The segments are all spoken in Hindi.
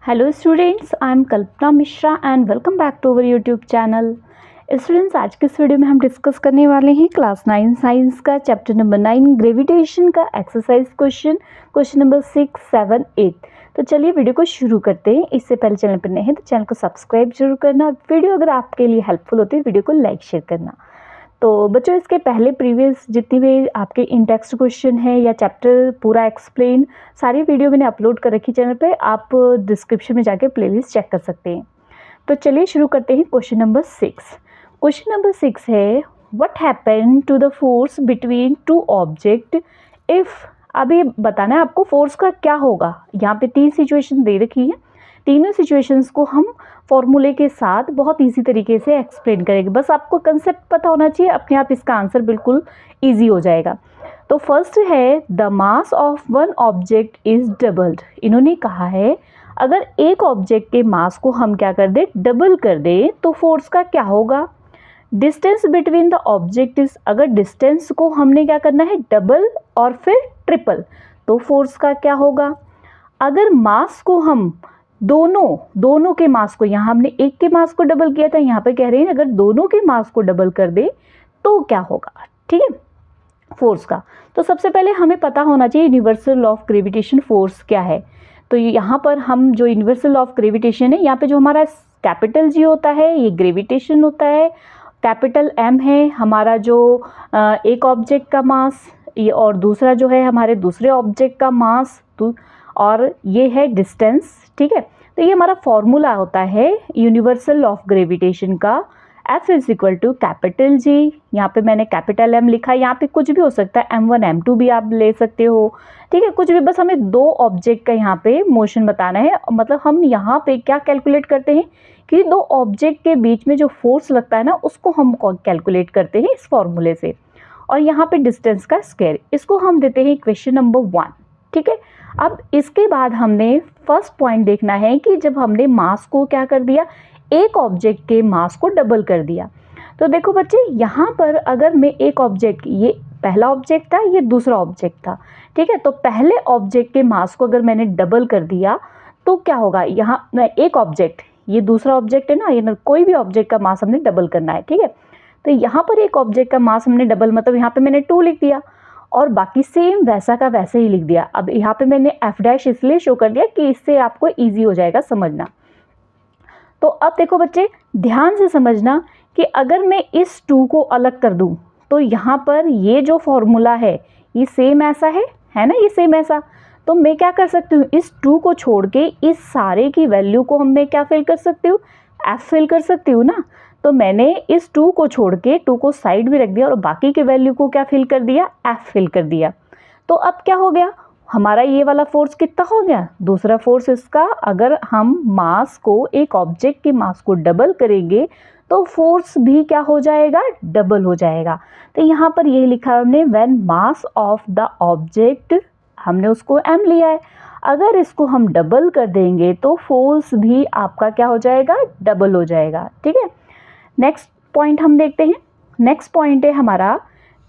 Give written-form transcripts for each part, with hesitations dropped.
Hello students, I am Kalpana Mishra and welcome back to our YouTube channel. Students, आज के इस वीडियो में हम डिस्कस करने वाले हैं क्लास 9 साइंस का चैप्टर नंबर 9 ग्रेविटेशन का एक्सरसाइज क्वेश्चन नंबर 6, 7, 8। तो चलिए वीडियो को शुरू करते हैं। इससे पहले चैनल पर नए हैं तो चैनल को सब्सक्राइब जरूर करना। वीडियो अगर आपके लिए हेल्पफुल होती है वीडियो को लाइक शेयर करना। तो बच्चों, इसके पहले प्रीवियस जितनी भी आपके इन टेक्स्ट क्वेश्चन है या चैप्टर पूरा एक्सप्लेन सारी वीडियो मैंने अपलोड कर रखी चैनल पे, आप डिस्क्रिप्शन में जाके प्लेलिस्ट चेक कर सकते हैं। तो चलिए शुरू करते हैं क्वेश्चन नंबर 6। क्वेश्चन नंबर 6 है, what happen to the force between two object if. अभी बताना है आपको फोर्स का क्या होगा। यहाँ पे 3 सिचुएशन दे रखी है। तीनों सिचुएशंस को हम फॉर्मूले के साथ बहुत इजी तरीके से एक्सप्लेन करेंगे। बस आपको कंसेप्ट पता होना चाहिए, अपने आप इसका आंसर बिल्कुल इजी हो जाएगा। तो फर्स्ट है, the mass of one object is doubled. इन्होंने कहा है अगर एक ऑब्जेक्ट के मास को हम क्या कर दें, डबल कर दें, तो फोर्स का क्या होगा। Distance between the object is, अगर डिस्टेंस को हमने क्या करना है, डबल और फिर ट्रिपल, तो फोर्स का क्या होगा। अगर मास को हम दोनों के मास को, यहाँ हमने एक के मास को डबल किया था, यहाँ पे कह रहे हैं अगर दोनों के मास को डबल कर दे तो क्या होगा, ठीक है, फोर्स का। तो सबसे पहले हमें पता होना चाहिए universal law of gravitation force क्या है। तो यहाँ पर हम जो यूनिवर्सल लॉ ऑफ ग्रेविटेशन है, यहाँ पे जो हमारा कैपिटल जी होता है ये ग्रेविटेशन होता है, कैपिटल एम है हमारा जो एक ऑब्जेक्ट का मास, ये और दूसरा जो है हमारे दूसरे ऑब्जेक्ट का मास, और ये है डिस्टेंस, ठीक है। तो ये हमारा फॉर्मूला होता है यूनिवर्सल लॉ ऑफ ग्रेविटेशन का, F is equal to capital G, यहाँ पे मैंने कैपिटल M लिखा है, यहाँ पे कुछ भी हो सकता है, M1 M2 भी आप ले सकते हो, ठीक है, कुछ भी। बस हमें दो ऑब्जेक्ट का यहाँ पे मोशन बताना है। मतलब हम यहाँ पे क्या कैलकुलेट करते हैं कि दो ऑब्जेक्ट के बीच में जो फोर्स लगता है ना, उसको हम कैलकुलेट करते हैं इस फॉर्मूले से। और यहाँ पे डिस्टेंस का स्क्वायर, इसको हम देते हैं इक्वेशन नंबर 1, ठीक है। अब इसके बाद हमने फर्स्ट पॉइंट देखना है कि जब हमने मास को क्या कर दिया, एक ऑब्जेक्ट के मास को डबल कर दिया। तो देखो बच्चे, यहाँ पर अगर मैं एक ऑब्जेक्ट, ये पहला ऑब्जेक्ट था, ये दूसरा ऑब्जेक्ट था, ठीक है, तो पहले ऑब्जेक्ट के मास को अगर मैंने डबल कर दिया तो क्या होगा। यहाँ एक ऑब्जेक्ट, ये दूसरा ऑब्जेक्ट है ना, ये कोई भी ऑब्जेक्ट का मास हमने डबल करना है, ठीक है। तो यहाँ पर एक ऑब्जेक्ट का मास हमने डबल, मतलब यहाँ पे मैंने 2 लिख दिया और बाकी सेम वैसा का वैसे ही लिख दिया। अब यहाँ पे मैंने F' इसलिए शो कर दिया कि इससे आपको इजी हो जाएगा समझना। तो अब देखो बच्चे, ध्यान से समझना कि अगर मैं इस 2 को अलग कर दूं तो यहाँ पर ये जो फॉर्मूला है ये सेम ऐसा है ना, ये सेम ऐसा। तो मैं क्या कर सकती हूँ, इस 2 को छोड़ के इस सारे की वैल्यू को मैं क्या फिल कर सकती हूँ, F फिल कर सकती हूँ ना। तो मैंने इस 2 को छोड़ के 2 को साइड में रख दिया और बाकी के वैल्यू को क्या फिल कर दिया, F फिल कर दिया। तो अब क्या हो गया, हमारा ये वाला फोर्स कितना हो गया, दूसरा फोर्स इसका। अगर हम मास को, एक ऑब्जेक्ट के मास को डबल करेंगे तो फोर्स भी क्या हो जाएगा, डबल हो जाएगा। तो यहाँ पर ये लिखा है हमने, when mass of the object, हमने उसको m लिया है, अगर इसको हम डबल कर देंगे तो फोर्स भी आपका क्या हो जाएगा, डबल हो जाएगा, ठीक है। नेक्स्ट पॉइंट हम देखते हैं। नेक्स्ट पॉइंट है हमारा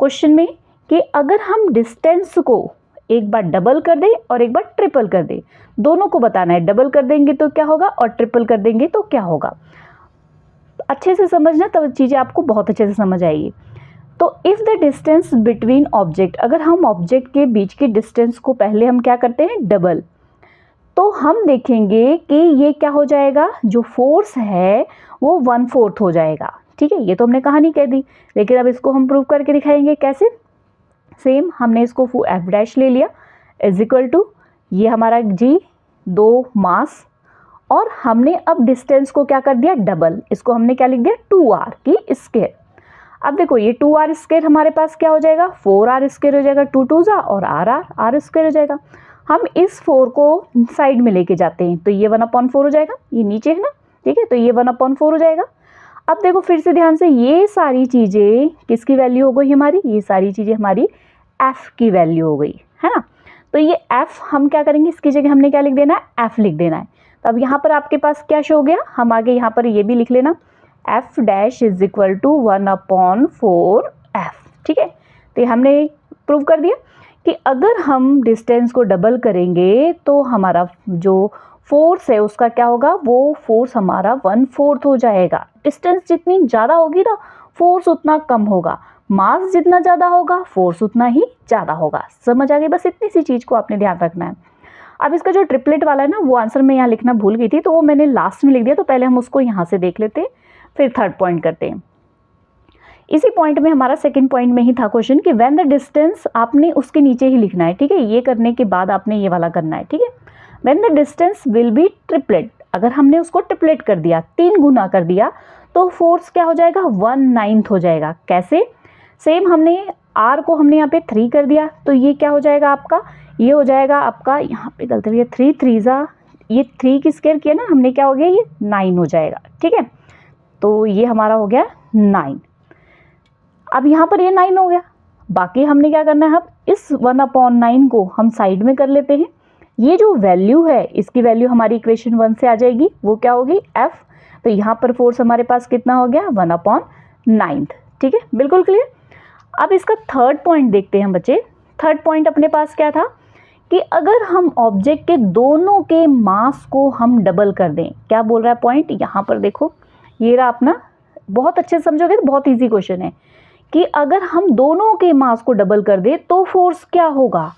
क्वेश्चन में कि अगर हम डिस्टेंस को एक बार डबल कर दें और एक बार ट्रिपल कर दें, दोनों को बताना है, डबल कर देंगे तो क्या होगा और ट्रिपल कर देंगे तो क्या होगा। अच्छे से समझना, तब चीज़ें आपको बहुत अच्छे से समझ आएगी। तो if the distance between object, अगर हम ऑब्जेक्ट के बीच के डिस्टेंस को पहले हम क्या करते हैं, डबल, तो हम देखेंगे कि ये क्या हो जाएगा, जो फोर्स है वो 1/4 हो जाएगा, ठीक है। ये तो हमने कहानी कह दी, लेकिन अब इसको हम प्रूव करके दिखाएंगे कैसे। सेम हमने इसको F' ले लिया इज इक्वल टू, ये हमारा जी 2 मास, और हमने अब डिस्टेंस को क्या कर दिया, डबल, इसको हमने क्या लिख दिया, 2r की स्क्वायर। अब देखो ये 2r स्क्वायर हमारे पास क्या हो जाएगा, 4r स्क्वायर हो जाएगा, 2 2 और r स्क्वायर हो जाएगा। हम इस 4 को साइड में लेके जाते हैं तो ये 1/4 हो जाएगा, ये नीचे है ना, ठीक है, तो ये 1/4 हो जाएगा। अब देखो फिर से ध्यान से, ये सारी चीज़ें किसकी वैल्यू हो गई हमारी, ये सारी चीज़ें हमारी F की वैल्यू हो गई, है ना। तो ये F हम क्या करेंगे, इसकी जगह हमने क्या लिख देना है, F लिख देना है। तो अब यहाँ पर आपके पास क्या शो हो गया, हम आगे यहाँ पर ये भी लिख लेना, F' is equal to 1/4 F, ठीक है। तो हमने प्रूव कर दिया कि अगर हम डिस्टेंस को डबल करेंगे तो हमारा जो फोर्स है उसका क्या होगा, वो फोर्स हमारा 1/4 हो जाएगा। डिस्टेंस जितनी ज़्यादा होगी ना फोर्स उतना कम होगा, मास जितना ज़्यादा होगा फोर्स उतना ही ज़्यादा होगा। समझ आ गई? बस इतनी सी चीज़ को आपने ध्यान रखना है। अब इसका जो ट्रिपलेट वाला है ना, वो आंसर मैं यहाँ लिखना भूल गई थी, तो वो मैंने लास्ट में लिख दिया, तो पहले हम उसको यहाँ से देख लेते हैं, फिर थर्ड पॉइंट करते हैं। इसी पॉइंट में हमारा सेकंड पॉइंट में ही था क्वेश्चन कि व्हेन द डिस्टेंस, आपने उसके नीचे ही लिखना है, ठीक है। ये करने के बाद आपने ये वाला करना है, ठीक है। When the distance will be triplet, अगर हमने उसको ट्रिपलेट कर दिया, 3 गुना कर दिया, तो फोर्स क्या हो जाएगा, 1/9 हो जाएगा। कैसे? सेम हमने आर को हमने यहाँ पे 3 कर दिया, तो ये क्या हो जाएगा आपका, ये हो जाएगा आपका, यहाँ पे गलती हुई है, 3 3 ये 3 की स्क्वायर किया ना हमने, क्या हो गया, ये 9 हो जाएगा, ठीक है। तो ये हमारा हो गया 9। अब यहाँ पर ये 9 हो गया, बाकी हमने क्या करना है, अब इस 1/9 को हम साइड में कर लेते हैं। ये जो वैल्यू है, इसकी वैल्यू हमारी इक्वेशन 1 से आ जाएगी, वो क्या होगी, F। तो यहाँ पर फोर्स हमारे पास कितना हो गया, 1/9, ठीक है, बिल्कुल क्लियर। अब इसका थर्ड पॉइंट देखते हैं हम बच्चे। थर्ड पॉइंट अपने पास क्या था कि अगर हम ऑब्जेक्ट के दोनों के मास को हम डबल कर दें, क्या बोल रहा है पॉइंट, यहाँ पर देखो, ये रहा अपना, बहुत अच्छे से समझोगे तो बहुत ईजी क्वेश्चन है कि अगर हम दोनों के मास को डबल कर दें तो फोर्स क्या होगा।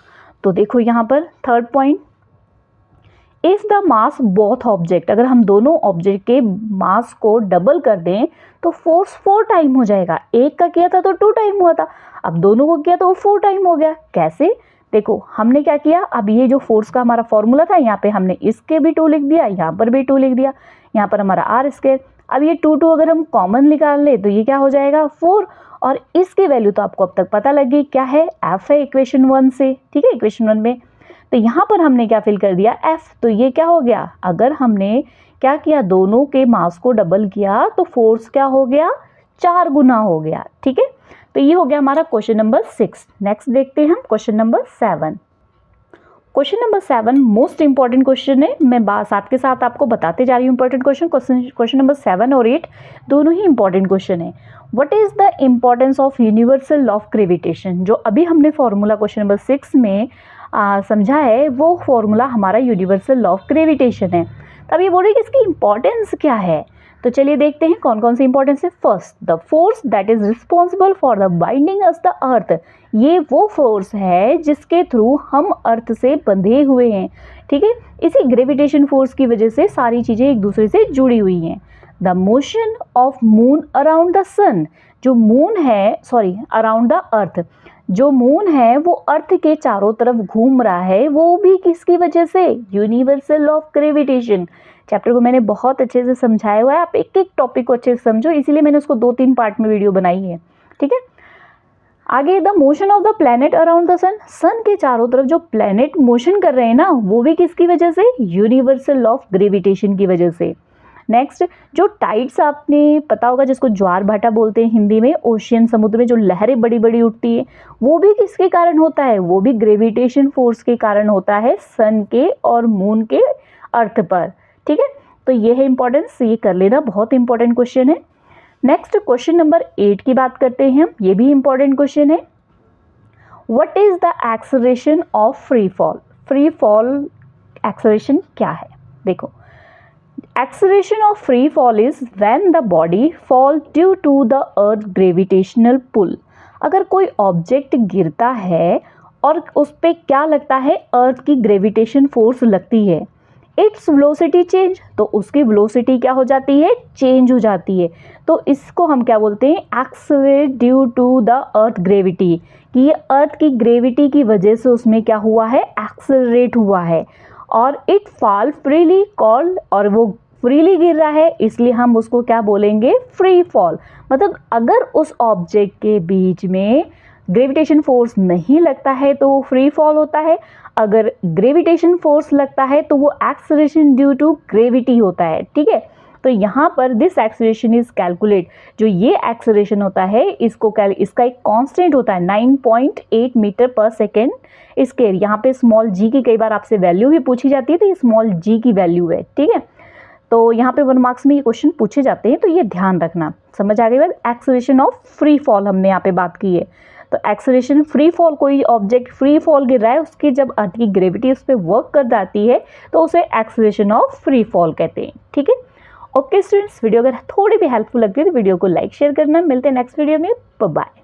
तो देखो यहाँ पर third point, if the mass both object, अगर हम दोनों ऑब्जेक्ट के मास को डबल कर दें तो फोर्स 4 टाइम हो जाएगा। एक का किया था तो 2 टाइम हुआ था, अब दोनों को किया तो वो 4 टाइम हो गया। कैसे? देखो हमने क्या किया, अब ये जो फोर्स का हमारा फॉर्मूला था, यहाँ पे हमने इसके भी 2 लिख दिया, यहाँ पर भी 2 लिख दिया, यहाँ पर हमारा आर स्क्वायर। अब ये 2 अगर हम कॉमन निकाल ले तो ये क्या हो जाएगा, 4, और इसकी वैल्यू तो आपको अब तक पता लग गई, क्या है, एफ है इक्वेशन 1 से, ठीक है, इक्वेशन 1 में। तो यहाँ पर हमने क्या फिल कर दिया, एफ। तो ये क्या हो गया, अगर हमने क्या किया, दोनों के मास को डबल किया तो फोर्स क्या हो गया, 4 गुना हो गया, ठीक है। तो ये हो गया हमारा क्वेश्चन नंबर 6। नेक्स्ट देखते हैं हम question number 7। Question number 7 most important question है, मैं साथ के साथ आपको बताते जा रही हूँ इंपॉर्टेंट क्वेश्चन। क्वेश्चन नंबर 7 और 8 दोनों ही इंपॉर्टेंट क्वेश्चन है। What is the importance of universal law of gravitation, जो अभी हमने फॉर्मूला क्वेश्चन नंबर 6 में समझा है, वो फॉर्मूला हमारा यूनिवर्सल लॉ ऑफ ग्रेविटेशन है। तब ये बोल रहे कि इसकी इंपॉर्टेंस क्या है, तो चलिए देखते हैं कौन कौन सी इंपॉर्टेंस है। First, the force that is responsible for the binding us the earth, ये वो फोर्स है जिसके थ्रू हम अर्थ से बंधे हुए हैं, ठीक है। इसी ग्रेविटेशन फोर्स की वजह से सारी चीजें एक दूसरे से जुड़ी हुई हैं। The motion of moon around the sun, जो मून है, सॉरी अराउंड द अर्थ, जो मून है वो अर्थ के चारों तरफ घूम रहा है, वो भी किसकी वजह से, universal law of gravitation. Chapter को मैंने बहुत अच्छे से समझाया हुआ है, आप एक एक टॉपिक को अच्छे से समझो, इसीलिए मैंने उसको 2-3 पार्ट में वीडियो बनाई है, ठीक है। आगे, the motion of the planet around the sun, sun के चारों तरफ जो प्लैनेट मोशन कर रहे हैं ना, वो भी किसकी वजह से, यूनिवर्सल लॉ ऑफ ग्रेविटेशन की वजह से। नेक्स्ट, जो टाइड्स आपने पता होगा, जिसको ज्वार भाटा बोलते हैं हिंदी में, ओशियन समुद्र में जो लहरें बड़ी बड़ी उठती है, वो भी किसके कारण होता है, वो भी ग्रेविटेशन फोर्स के कारण होता है, सन के और मून के अर्थ पर, ठीक है। तो ये है इंपॉर्टेंस, ये कर लेना, बहुत इंपॉर्टेंट क्वेश्चन है। नेक्स्ट क्वेश्चन नंबर 8 की बात करते हैं हम, ये भी इंपॉर्टेंट क्वेश्चन है। What is the acceleration of free fall, free fall acceleration क्या है। देखो, acceleration of free fall is when the body fall due to the earth gravitational pull। अगर कोई ऑब्जेक्ट गिरता है और उस पे क्या लगता है, अर्थ की ग्रेविटेशन फोर्स लगती है, इट्स वेलोसिटी चेंज, तो उसकी वेलोसिटी क्या हो जाती है, चेंज हो जाती है। तो इसको हम क्या बोलते हैं, accelerate due to the earth gravity, कि ये अर्थ की ग्रेविटी की वजह से उसमें क्या हुआ है, एक्सेलरेट हुआ है। और इट फॉल फ्रीली कॉल्ड, और वो फ्रीली गिर रहा है इसलिए हम उसको क्या बोलेंगे, फ्री फॉल। मतलब अगर उस ऑब्जेक्ट के बीच में ग्रेविटेशन फोर्स नहीं लगता है तो वो फ्री फॉल होता है, अगर ग्रेविटेशन फोर्स लगता है तो वो एक्सेलरेशन ड्यू टू ग्रेविटी होता है, ठीक है। तो यहाँ पर दिस एक्सेलरेशन इज कैलकुलेट, जो ये एक्सेलरेशन होता है इसका एक कांस्टेंट होता है 9.8 मीटर पर सेकेंड स्क्वायर। यहाँ पे स्मॉल जी की कई बार आपसे वैल्यू भी पूछी जाती है, तो ये स्मॉल जी की वैल्यू है, ठीक है। तो यहाँ पे 1 मार्क्स में ये क्वेश्चन पूछे जाते हैं, तो ये ध्यान रखना। समझ आ गई बात, एक्सेलरेशन ऑफ फ्री फॉल हमने यहाँ पे बात की है। तो एक्सेलरेशन फ्री फॉल, कोई ऑब्जेक्ट फ्री फॉल गिर रहा है, उसकी जब अर्थ की ग्रेविटी उस पर वर्क कर जाती है तो उसे एक्सेलरेशन ऑफ फ्री फॉल कहते हैं। ठीक है, ओके स्टूडेंट्स, वीडियो अगर थोड़ी भी हेल्पफुल लगती है तो वीडियो को लाइक शेयर करना। मिलते हैं नेक्स्ट वीडियो में, बाय।